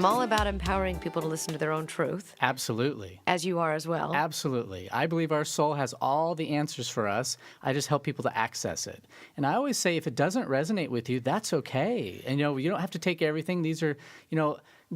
I'm all about empowering people to listen to their own truth, Absolutely. as you are as well. Absolutely. I believe our soul has all the answers for us. I just help people to access it. And I always say if it doesn't resonate with you, that's okay. And you don't have to take everything. These are,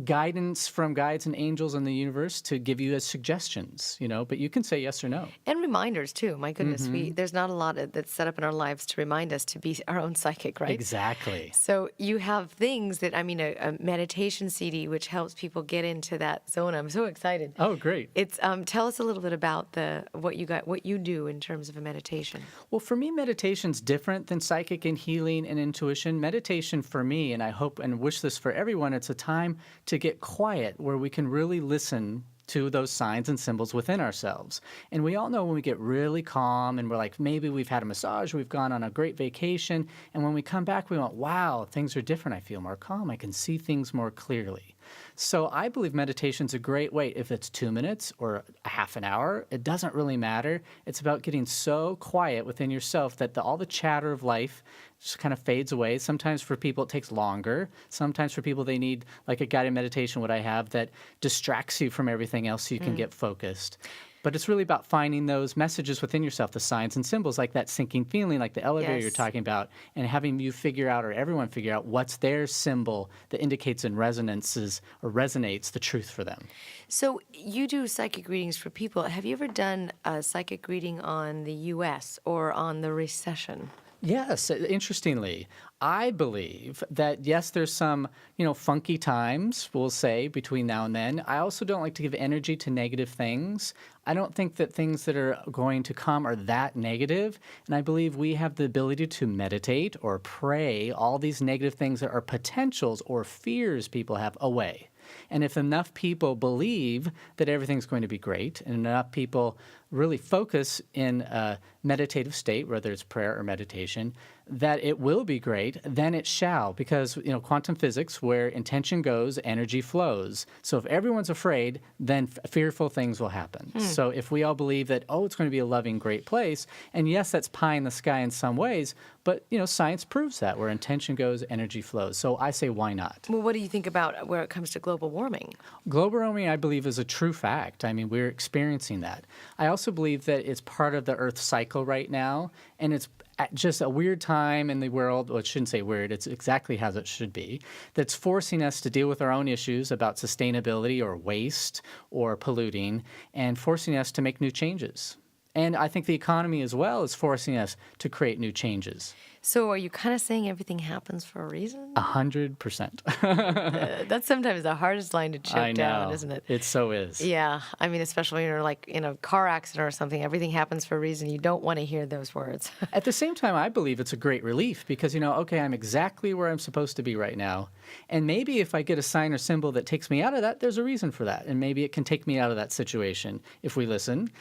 guidance from guides and angels in the universe to give you as suggestions, but you can say yes or no. And reminders, too. My goodness, Mm-hmm. there's not a lot that's set up in our lives to remind us to be our own psychic, right? Exactly. So you have things that, a meditation CD, which helps people get into that zone. I'm so excited. Oh, great. It's tell us a little bit about what you do in terms of a meditation. Well, for me, meditation's different than psychic and healing and intuition. Meditation for me, and I hope and wish this for everyone, it's a time to get quiet where we can really listen to those signs and symbols within ourselves. And we all know when we get really calm and we're like, maybe we've had a massage, we've gone on a great vacation, and when we come back, we went, wow, things are different. I feel more calm. I can see things more clearly. So I believe meditation's a great way. If it's 2 minutes or a half an hour, it doesn't really matter. It's about getting so quiet within yourself that all the chatter of life just kind of fades away. Sometimes for people it takes longer. Sometimes for people they need like a guided meditation, what I have, that distracts you from everything else so you can get focused. But it's really about finding those messages within yourself, the signs and symbols, like that sinking feeling, like the elevator you're talking about, and having you figure out, or everyone figure out, what's their symbol that indicates and resonances or resonates the truth for them. So you do psychic readings for people. Have you ever done a psychic reading on the U.S. or on the recession? Yes, interestingly, I believe that, yes, there's some, funky times, we'll say, between now and then. I also don't like to give energy to negative things. I don't think that things that are going to come are that negative. And I believe we have the ability to meditate or pray all these negative things that are potentials or fears people have away. And if enough people believe that everything's going to be great, and enough people really focus in a meditative state, whether it's prayer or meditation, that it will be great, then it shall. Because, quantum physics, where intention goes, energy flows. So if everyone's afraid, then fearful things will happen. So if we all believe that, it's going to be a loving, great place, and yes, that's pie in the sky in some ways, but, science proves that. Where intention goes, energy flows. So I say, why not? Well, what do you think about where it comes to global warming? Global warming, I believe, is a true fact. I mean, we're experiencing that. I also believe that it's part of the Earth cycle right now, and it's at just a weird time in the world. Well, I shouldn't say weird. It's exactly how it should be. That's forcing us to deal with our own issues about sustainability or waste or polluting, and forcing us to make new changes. And I think the economy as well is forcing us to create new changes. So are you kind of saying everything happens for a reason? 100%. That's sometimes the hardest line to choke down, isn't it? It so is. Yeah. Especially when you're like in a car accident or something, everything happens for a reason. You don't want to hear those words. At the same time, I believe it's a great relief because, okay, I'm exactly where I'm supposed to be right now. And maybe if I get a sign or symbol that takes me out of that, there's a reason for that. And maybe it can take me out of that situation if we listen.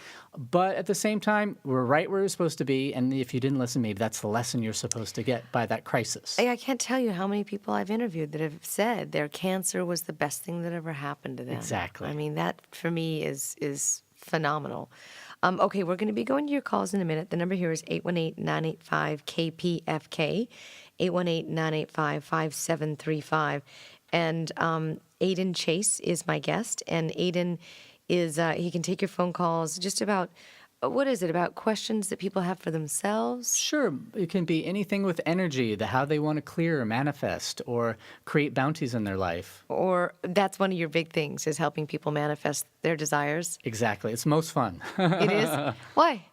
But at the same time, we're right where we're supposed to be. And if you didn't listen, maybe that's the lesson you're supposed to get by that crisis. I can't tell you how many people I've interviewed that have said their cancer was the best thing that ever happened to them. Exactly. That for me is phenomenal. Okay, we're going to be going to your calls in a minute. The number here is 818-985-KPFK, 818-985-5735. And Aiden Chase is my guest. And Aiden is, he can take your phone calls just about, what is it, about questions that people have for themselves? Sure. It can be anything with energy, how they want to clear or manifest or create bounties in their life. Or that's one of your big things, is helping people manifest their desires? Exactly. It's most fun. It is? Why?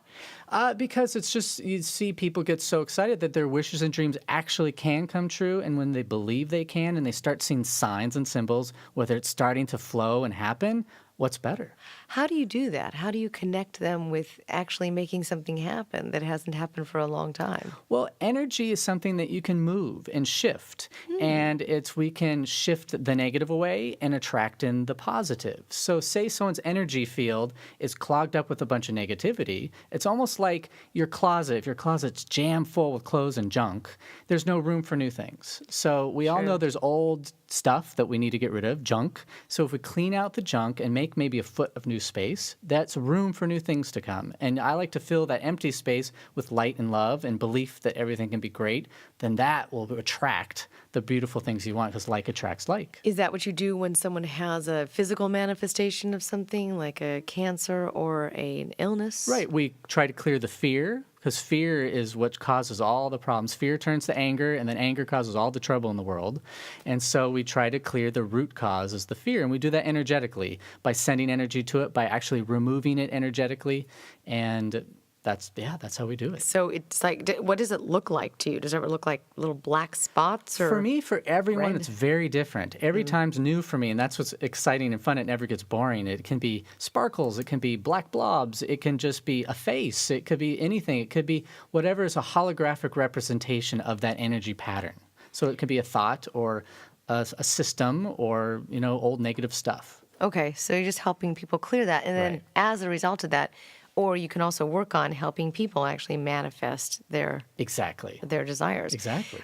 Because it's just, you see people get so excited that their wishes and dreams actually can come true. And when they believe they can and they start seeing signs and symbols, whether it's starting to flow and happen, what's better? How do you do that? How do you connect them with actually making something happen that hasn't happened for a long time? Well, energy is something that you can move and shift. And we can shift the negative away and attract in the positive. So say someone's energy field is clogged up with a bunch of negativity. It's almost like your closet. If your closet's jammed full with clothes and junk, there's no room for new things. So we all know there's old stuff that we need to get rid of, junk. So if we clean out the junk and make make maybe a foot of new space, that's room for new things to come. And I like to fill that empty space with light and love and belief that everything can be great. Then that will attract the beautiful things you want, because like attracts like. Is that what you do when someone has a physical manifestation of something like a cancer or an illness? Right. We try to clear the fear, because fear is what causes all the problems. Fear turns to anger, and then anger causes all the trouble in the world. And so we try to clear the root cause is the fear, and we do that energetically by sending energy to it, by actually removing it energetically, and that's how we do it. So it's like, what does it look like to you? Does it look like little black spots? Or For me, for everyone, red? it's very different. Every time's new for me, and that's what's exciting and fun. It never gets boring. It can be sparkles. It can be black blobs. It can just be a face. It could be anything. It could be whatever is a holographic representation of that energy pattern. So it could be a thought or a system or, old negative stuff. Okay, so you're just helping people clear that. And then Right. as a result of that, or you can also work on helping people actually manifest their Exactly. desires. Exactly.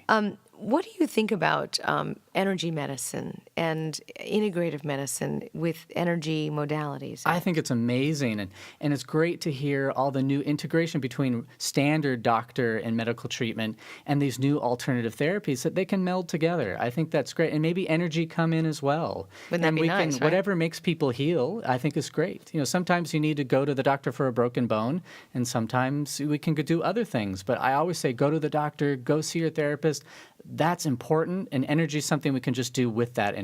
What do you think about energy medicine and integrative medicine with energy modalities? I think it's amazing, and it's great to hear all the new integration between standard doctor and medical treatment and these new alternative therapies that they can meld together. I think that's great, and maybe energy come in as well. Wouldn't that and be we nice, can, right? whatever makes people heal, I think is great. Sometimes you need to go to the doctor for a broken bone, and sometimes we can go do other things. But I always say, go to the doctor, go see your therapist. That's important, and energy is something we can just do with that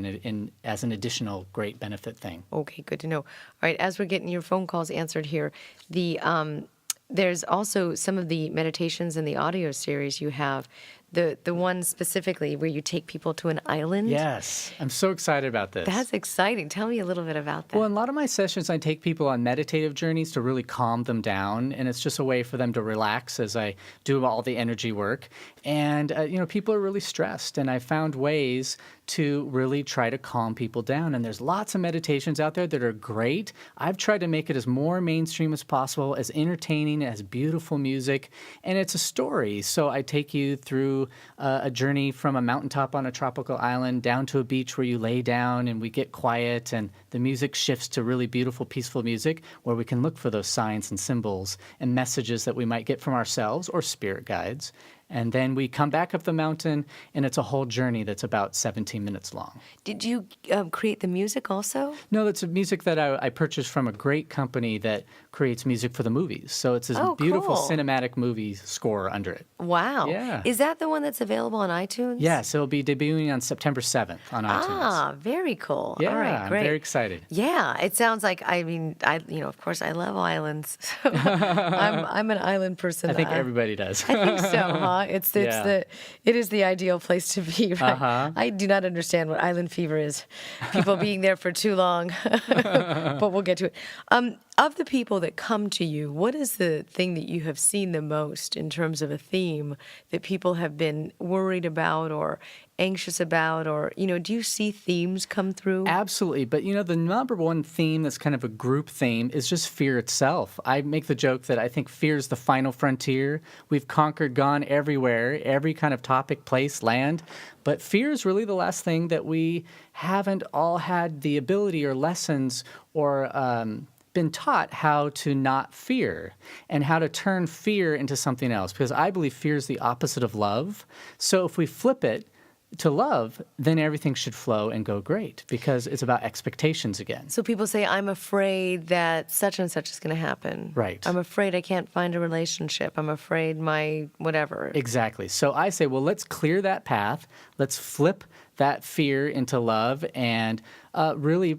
as an additional great benefit thing. Okay, good to know. All right, as we're getting your phone calls answered here, there's also some of the meditations in the audio series you have. The one specifically where you take people to an island. Yes, I'm so excited about this. That's exciting. Tell me a little bit about that. Well, in a lot of my sessions, I take people on meditative journeys to really calm them down, and it's just a way for them to relax as I do all the energy work. And, people are really stressed, and I found ways to really try to calm people down. And there's lots of meditations out there that are great. I've tried to make it as more mainstream as possible, as entertaining, as beautiful music, and it's a story. So I take you through a journey from a mountaintop on a tropical island down to a beach where you lay down and we get quiet, and the music shifts to really beautiful, peaceful music where we can look for those signs and symbols and messages that we might get from ourselves or spirit guides. And then we come back up the mountain, and it's a whole journey that's about 17 minutes long. Did you create the music also? No, it's a music that I purchased from a great company that creates music for the movies. So it's this Oh, beautiful cool. cinematic movie score under it. Wow. Yeah. Is that the one that's available on iTunes? Yes, it'll be debuting on September 7th on iTunes. Ah, very cool. Yeah, All right, I'm great. very excited. Yeah, it sounds like, of course I love islands. So I'm an island person. I think everybody does. I think so, huh? Yeah. It is the ideal place to be, right? Uh-huh. I do not understand what island fever is. People being there for too long, but we'll get to it. Of the people that come to you, what is the thing that you have seen the most in terms of a theme that people have been worried about or anxious about, or, do you see themes come through? Absolutely. But, the number one theme that's kind of a group theme is just fear itself. I make the joke that I think fear is the final frontier. We've conquered, gone everywhere, every kind of topic, place, land. But fear is really the last thing that we haven't all had the ability or lessons or been taught how to not fear and how to turn fear into something else. Because I believe fear is the opposite of love. So if we flip it to love, then everything should flow and go great, because it's about expectations again. So people say, I'm afraid that such and such is going to happen. Right. I'm afraid I can't find a relationship. I'm afraid my whatever. Exactly. So I say, well, let's clear that path. Let's flip that fear into love and really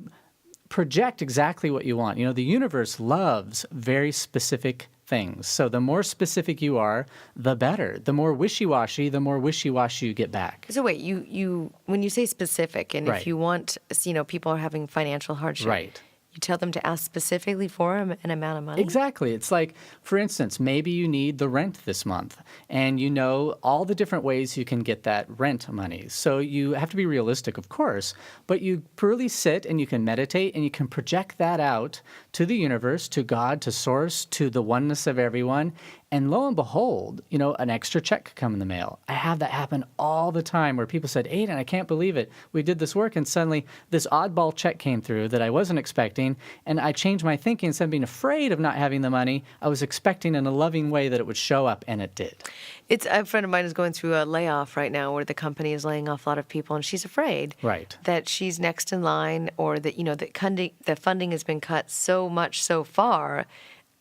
project exactly what you want. The universe loves very specific things. So the more specific you are, the better. The more wishy-washy, you get back. So wait, you when you say specific, and Right. if you want, people are having financial hardship. Right. You tell them to ask specifically for an amount of money? Exactly. It's like, for instance, maybe you need the rent this month, and you know all the different ways you can get that rent money. So you have to be realistic, of course, but you really sit and you can meditate and you can project that out to the universe, to God, to Source, to the oneness of everyone. And lo and behold, an extra check could come in the mail. I have that happen all the time where people said, Aiden, I can't believe it. We did this work, and suddenly this oddball check came through that I wasn't expecting. expecting. And I changed my thinking. Instead of being afraid of not having the money, I was expecting in a loving way that it would show up, and it did. It's a friend of mine is going through a layoff right now where the company is laying off a lot of people, and she's afraid Right. that she's next in line, or that the funding has been cut so much so far.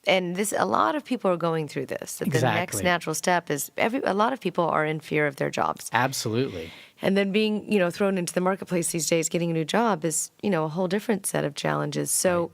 And a lot of people are going through this. That the next Exactly. natural step is a lot of people are in fear of their jobs. Absolutely. And then being, thrown into the marketplace these days, getting a new job is, a whole different set of challenges. So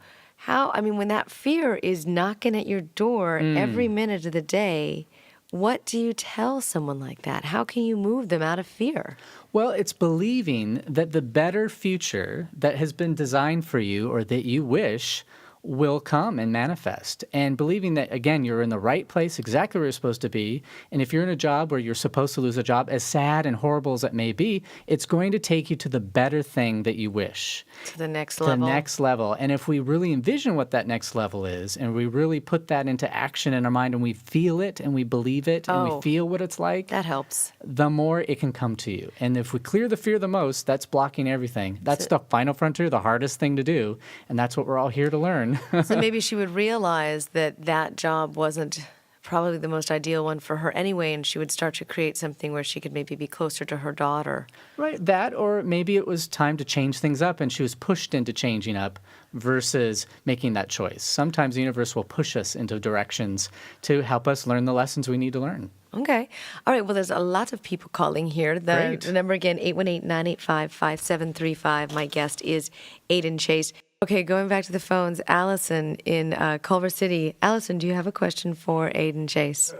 when that fear is knocking at your door every minute of the day, what do you tell someone like that? How can you move them out of fear? Well, it's believing that the better future that has been designed for you or that you wish will come and manifest. And believing that, again, you're in the right place, exactly where you're supposed to be. And if you're in a job where you're supposed to lose a job, as sad and horrible as it may be, it's going to take you to the better thing that you wish. To the next The level. next level. And if we really envision what that next level is, and we really put that into action in our mind, and we feel it, and we believe it, and we feel what it's like, That helps. the more it can come to you. And if we clear the fear the most, that's blocking everything. That's the final frontier, the hardest thing to do. And that's what we're all here to learn. So maybe she would realize that job wasn't probably the most ideal one for her anyway, and she would start to create something where she could maybe be closer to her daughter. Right, that, or maybe it was time to change things up and she was pushed into changing up versus making that choice. Sometimes the universe will push us into directions to help us learn the lessons we need to learn. Okay. All right. Well, there's a lot of people calling here. Great. The number again, 818-985-5735. My guest is Aiden Chase. Okay, going back to the phones, Allison in Culver City. Allison, do you have a question for Aiden Chase?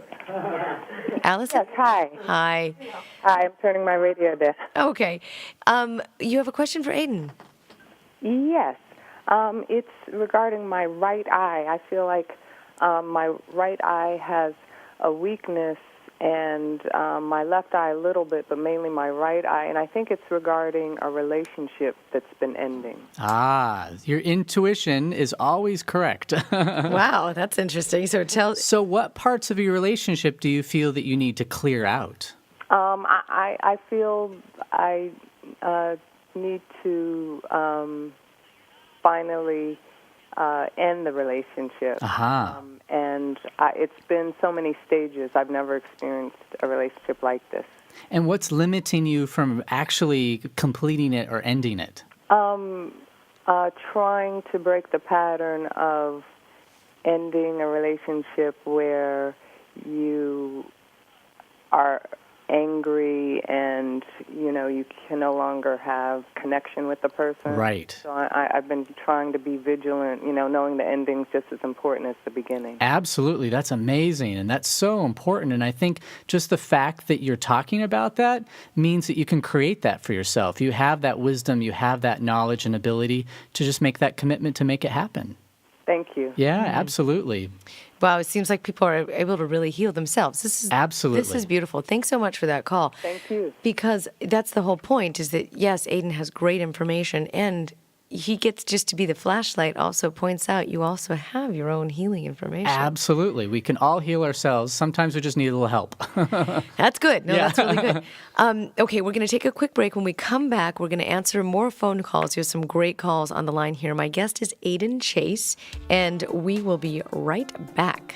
Allison? Yes, hi. Hi. Hi, I'm turning my radio down. Okay. You have a question for Aiden? Yes. It's regarding my right eye. I feel like my right eye has a weakness, and my left eye a little bit, but mainly my right eye. And I think it's regarding a relationship that's been ending. Your intuition is always correct. Wow, that's interesting. So what parts of your relationship do you feel that you need to clear out? I feel I need to finally end the relationship. And it's been so many stages. I've never experienced a relationship like this. And what's limiting you from actually completing it or ending it? Trying to break the pattern of ending a relationship where you are angry and, you can no longer have connection with the person. Right. So I've been trying to be vigilant, knowing the ending's just as important as the beginning. Absolutely. That's amazing. And that's so important. And I think just the fact that you're talking about that means that you can create that for yourself. You have that wisdom, you have that knowledge and ability to just make that commitment to make it happen. Thank you. Yeah, absolutely. Wow, it seems like people are able to really heal themselves. Absolutely. This is beautiful. Thanks so much for that call. Thank you. Because that's the whole point, is that, yes, Aiden has great information, and he gets just to be the flashlight, also points out you also have your own healing information. Absolutely. We can all heal ourselves. Sometimes we just need a little help. That's good. No, that's really good. Okay, we're going to take a quick break. When we come back, we're going to answer more phone calls. You have some great calls on the line here. My guest is Aiden Chase, and we will be right back.